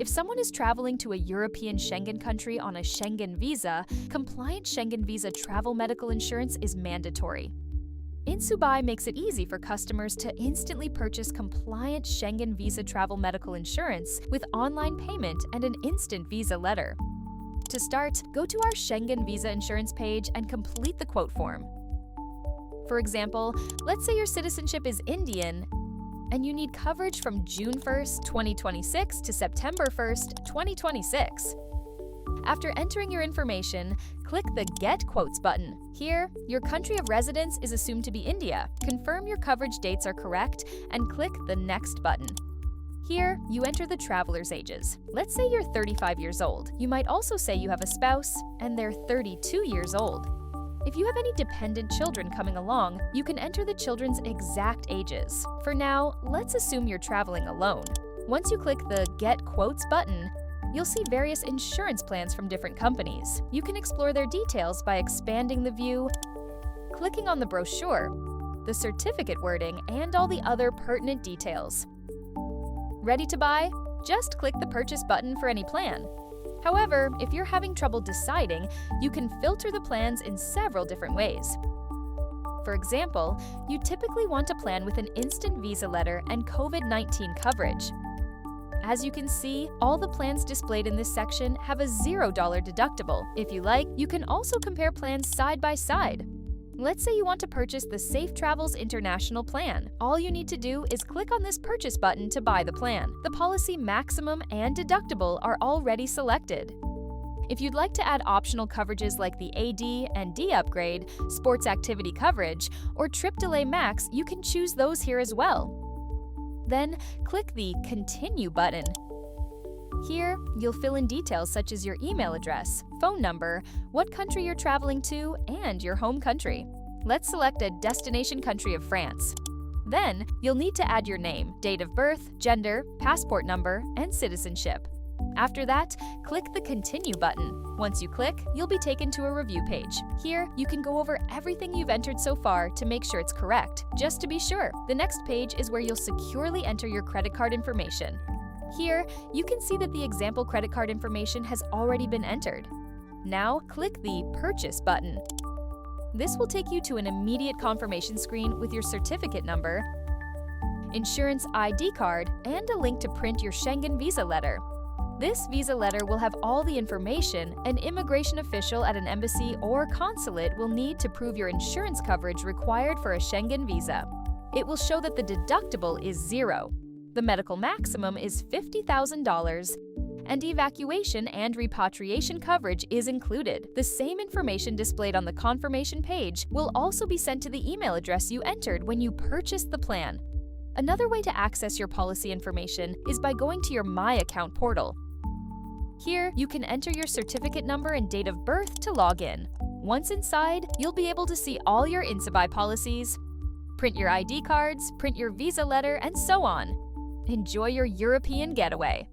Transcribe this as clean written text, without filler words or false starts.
If someone is traveling to a European Schengen country on a Schengen visa, compliant Schengen visa travel medical insurance is mandatory. Insubuy makes it easy for customers to instantly purchase compliant Schengen visa travel medical insurance with online payment and an instant visa letter. To start, go to our Schengen visa insurance page and complete the quote form. For example, let's say your citizenship is Indian and you need coverage from June 1st, 2026 to September 1st, 2026. After entering your information, click the Get Quotes button. Here, your country of residence is assumed to be India. Confirm your coverage dates are correct and click the Next button. Here, you enter the traveler's ages. Let's say you're 35 years old. You might also say you have a spouse and they're 32 years old. If you have any dependent children coming along, you can enter the children's exact ages. For now, let's assume you're traveling alone. Once you click the Get Quotes button, you'll see various insurance plans from different companies. You can explore their details by expanding the view, clicking on the brochure, the certificate wording, and all the other pertinent details. Ready to buy? Just click the Purchase button for any plan. However, if you're having trouble deciding, you can filter the plans in several different ways. For example, you typically want a plan with an instant visa letter and COVID-19 coverage. As you can see, all the plans displayed in this section have a $0 deductible. If you like, you can also compare plans side by side. Let's say you want to purchase the Safe Travels International plan. All you need to do is click on this Purchase button to buy the plan. The policy maximum and deductible are already selected. If you'd like to add optional coverages like the AD and D upgrade, sports activity coverage, or trip delay max, you can choose those here as well. Then, click the Continue button. Here, you'll fill in details such as your email address, phone number, what country you're traveling to, and your home country. Let's select a destination country of France. Then, you'll need to add your name, date of birth, gender, passport number, and citizenship. After that, click the Continue button. Once you click, you'll be taken to a review page. Here, you can go over everything you've entered so far to make sure it's correct. Just to be sure, the next page is where you'll securely enter your credit card information. Here, you can see that the example credit card information has already been entered. Now, click the Purchase button. This will take you to an immediate confirmation screen with your certificate number, insurance ID card, and a link to print your Schengen visa letter. This visa letter will have all the information an immigration official at an embassy or consulate will need to prove your insurance coverage required for a Schengen visa. It will show that the deductible is $0. The medical maximum is $50,000, and evacuation and repatriation coverage is included. The same information displayed on the confirmation page will also be sent to the email address you entered when you purchased the plan. Another way to access your policy information is by going to your My Account portal. Here, you can enter your certificate number and date of birth to log in. Once inside, you'll be able to see all your Insubuy policies, print your ID cards, print your visa letter, and so on. Enjoy your European getaway!